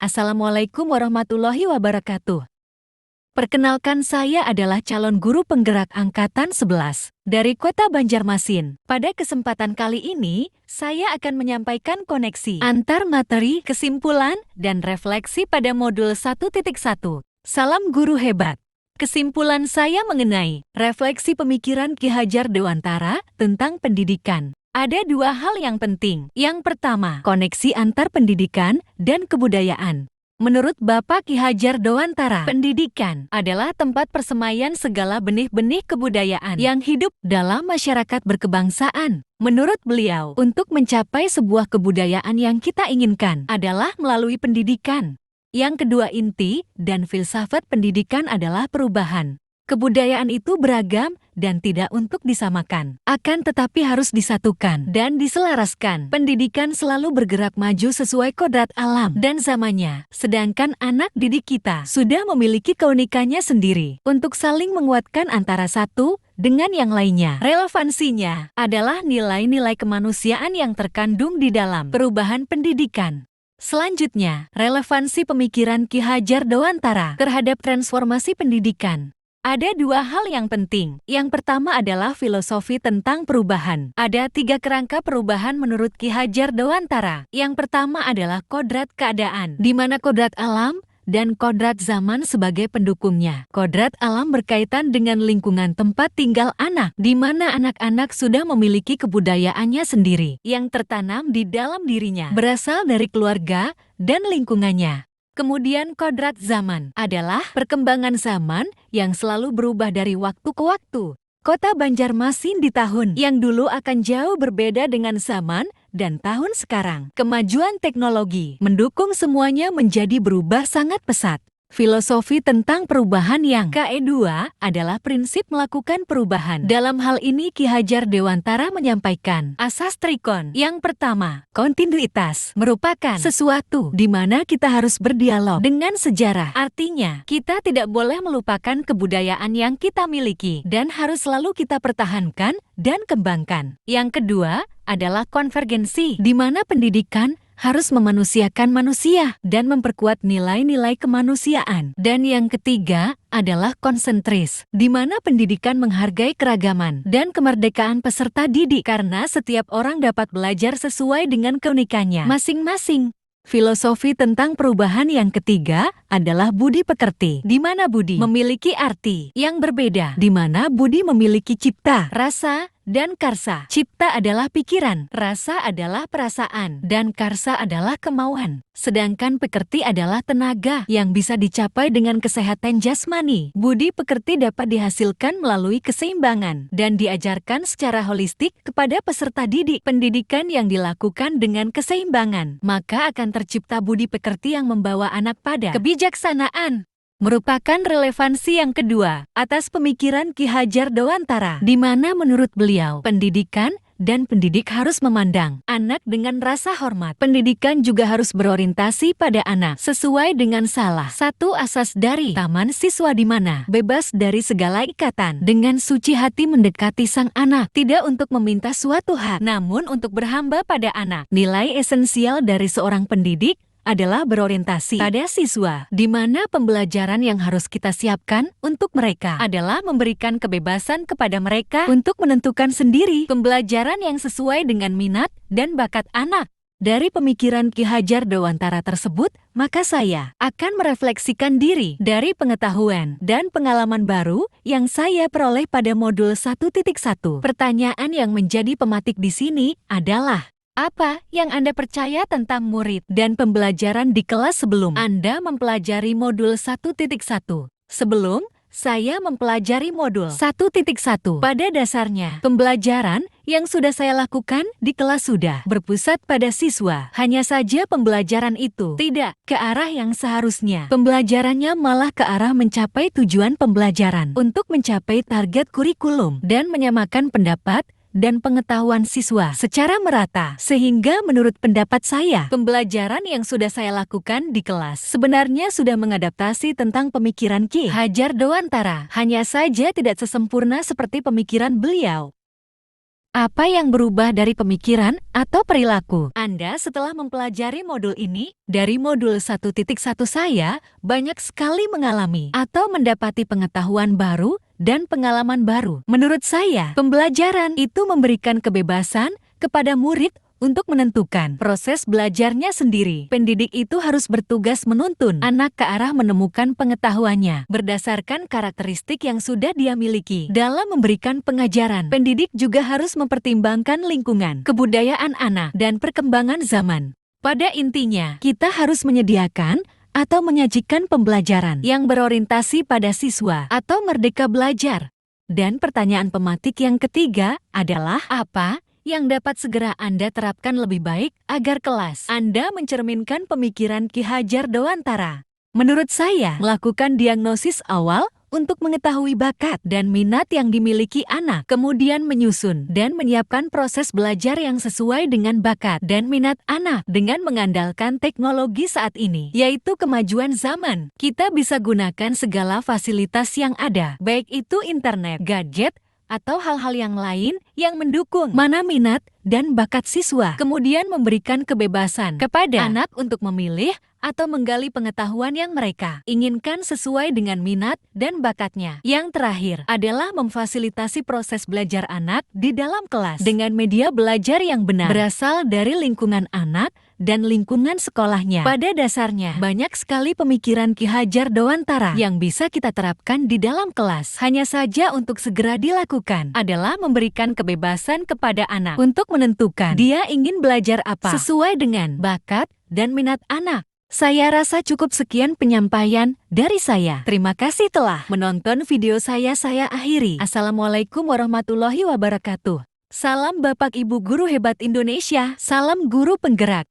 Assalamualaikum warahmatullahi wabarakatuh. Perkenalkan, saya adalah calon guru penggerak Angkatan 11 dari Kota Banjarmasin. Pada kesempatan kali ini, saya akan menyampaikan koneksi antar materi, kesimpulan, dan refleksi pada modul 1.1. Salam guru hebat. Kesimpulan saya mengenai refleksi pemikiran Ki Hajar Dewantara tentang pendidikan. Ada dua hal yang penting. Yang pertama, koneksi antar pendidikan dan kebudayaan. Menurut Bapak Ki Hajar Dewantara, pendidikan adalah tempat persemaian segala benih-benih kebudayaan yang hidup dalam masyarakat berkebangsaan. Menurut beliau, untuk mencapai sebuah kebudayaan yang kita inginkan adalah melalui pendidikan. Yang kedua, inti dan filsafat pendidikan adalah perubahan. Kebudayaan itu beragam dan tidak untuk disamakan, akan tetapi harus disatukan dan diselaraskan. Pendidikan selalu bergerak maju sesuai kodrat alam dan zamannya, sedangkan anak didik kita sudah memiliki keunikannya sendiri untuk saling menguatkan antara satu dengan yang lainnya. Relevansinya adalah nilai-nilai kemanusiaan yang terkandung di dalam perubahan pendidikan. Selanjutnya, relevansi pemikiran Ki Hajar Dewantara terhadap transformasi pendidikan. Ada dua hal yang penting. Yang pertama adalah filosofi tentang perubahan. Ada tiga kerangka perubahan menurut Ki Hajar Dewantara. Yang pertama adalah kodrat keadaan, di mana kodrat alam dan kodrat zaman sebagai pendukungnya. Kodrat alam berkaitan dengan lingkungan tempat tinggal anak, di mana anak-anak sudah memiliki kebudayaannya sendiri, yang tertanam di dalam dirinya, berasal dari keluarga dan lingkungannya. Kemudian kodrat zaman adalah perkembangan zaman yang selalu berubah dari waktu ke waktu. Kota Banjarmasin di tahun yang dulu akan jauh berbeda dengan zaman dan tahun sekarang. Kemajuan teknologi mendukung semuanya menjadi berubah sangat pesat. Filosofi tentang perubahan yang kedua adalah prinsip melakukan perubahan. Dalam hal ini Ki Hajar Dewantara menyampaikan asas trikon. Yang pertama, kontinuitas merupakan sesuatu di mana kita harus berdialog dengan sejarah. Artinya, kita tidak boleh melupakan kebudayaan yang kita miliki dan harus selalu kita pertahankan dan kembangkan. Yang kedua adalah konvergensi, di mana pendidikan harus memanusiakan manusia dan memperkuat nilai-nilai kemanusiaan. Dan yang ketiga adalah konsentris, di mana pendidikan menghargai keragaman dan kemerdekaan peserta didik karena setiap orang dapat belajar sesuai dengan keunikannya masing-masing. Filosofi tentang perubahan yang ketiga adalah budi pekerti, di mana budi memiliki arti yang berbeda, di mana budi memiliki cipta, rasa, dan karsa. Cipta adalah pikiran, rasa adalah perasaan, dan karsa adalah kemauan. Sedangkan pekerti adalah tenaga yang bisa dicapai dengan kesehatan jasmani. Budi pekerti dapat dihasilkan melalui keseimbangan dan diajarkan secara holistik kepada peserta didik. Pendidikan yang dilakukan dengan keseimbangan, maka akan tercipta budi pekerti yang membawa anak pada kebijaksanaan. Merupakan relevansi yang kedua atas pemikiran Ki Hajar Dewantara, di mana menurut beliau pendidikan dan pendidik harus memandang anak dengan rasa hormat. Pendidikan juga harus berorientasi pada anak sesuai dengan salah satu asas dari taman siswa, di mana bebas dari segala ikatan, dengan suci hati mendekati sang anak, tidak untuk meminta suatu hak, namun untuk berhamba pada anak. Nilai esensial dari seorang pendidik adalah berorientasi pada siswa, di mana pembelajaran yang harus kita siapkan untuk mereka adalah memberikan kebebasan kepada mereka untuk menentukan sendiri pembelajaran yang sesuai dengan minat dan bakat anak. Dari pemikiran Ki Hajar Dewantara tersebut, maka saya akan merefleksikan diri dari pengetahuan dan pengalaman baru yang saya peroleh pada modul 1.1. Pertanyaan yang menjadi pematik di sini adalah, apa yang Anda percaya tentang murid dan pembelajaran di kelas sebelum Anda mempelajari modul 1.1? Sebelum saya mempelajari modul 1.1, pada dasarnya pembelajaran yang sudah saya lakukan di kelas sudah berpusat pada siswa. Hanya saja pembelajaran itu tidak ke arah yang seharusnya. Pembelajarannya malah ke arah mencapai tujuan pembelajaran untuk mencapai target kurikulum dan menyamakan pendapat dan pengetahuan siswa secara merata. Sehingga menurut pendapat saya, pembelajaran yang sudah saya lakukan di kelas sebenarnya sudah mengadaptasi tentang pemikiran Ki Hajar Dewantara. Hanya saja tidak sesempurna seperti pemikiran beliau. Apa yang berubah dari pemikiran atau perilaku? Anda setelah mempelajari modul ini, dari modul 1.1 saya banyak sekali mengalami atau mendapati pengetahuan baru dan pengalaman baru. Menurut saya, pembelajaran itu memberikan kebebasan kepada murid untuk menentukan proses belajarnya sendiri. Pendidik itu harus bertugas menuntun anak ke arah menemukan pengetahuannya berdasarkan karakteristik yang sudah dia miliki. Dalam memberikan pengajaran, pendidik juga harus mempertimbangkan lingkungan, kebudayaan anak, dan perkembangan zaman. Pada intinya, kita harus menyediakan atau menyajikan pembelajaran yang berorientasi pada siswa atau merdeka belajar. Dan pertanyaan pematik yang ketiga adalah apa yang dapat segera Anda terapkan lebih baik agar kelas Anda mencerminkan pemikiran Ki Hajar Dewantara. Menurut saya, melakukan diagnosis awal untuk mengetahui bakat dan minat yang dimiliki anak, kemudian menyusun dan menyiapkan proses belajar yang sesuai dengan bakat dan minat anak dengan mengandalkan teknologi saat ini, yaitu kemajuan zaman. Kita bisa gunakan segala fasilitas yang ada, baik itu internet, gadget, atau hal-hal yang lain yang mendukung mana minat dan bakat siswa. Kemudian memberikan kebebasan kepada anak untuk memilih atau menggali pengetahuan yang mereka inginkan sesuai dengan minat dan bakatnya. Yang terakhir adalah memfasilitasi proses belajar anak di dalam kelas dengan media belajar yang benar berasal dari lingkungan anak dan lingkungan sekolahnya. Pada dasarnya, banyak sekali pemikiran Ki Hajar Dewantara yang bisa kita terapkan di dalam kelas. Hanya saja untuk segera dilakukan adalah memberikan kebebasan kepada anak untuk menentukan dia ingin belajar apa sesuai dengan bakat dan minat anak. Saya rasa cukup sekian penyampaian dari saya. Terima kasih telah menonton video saya akhiri. Assalamualaikum warahmatullahi wabarakatuh. Salam Bapak Ibu Guru Hebat Indonesia, salam guru penggerak.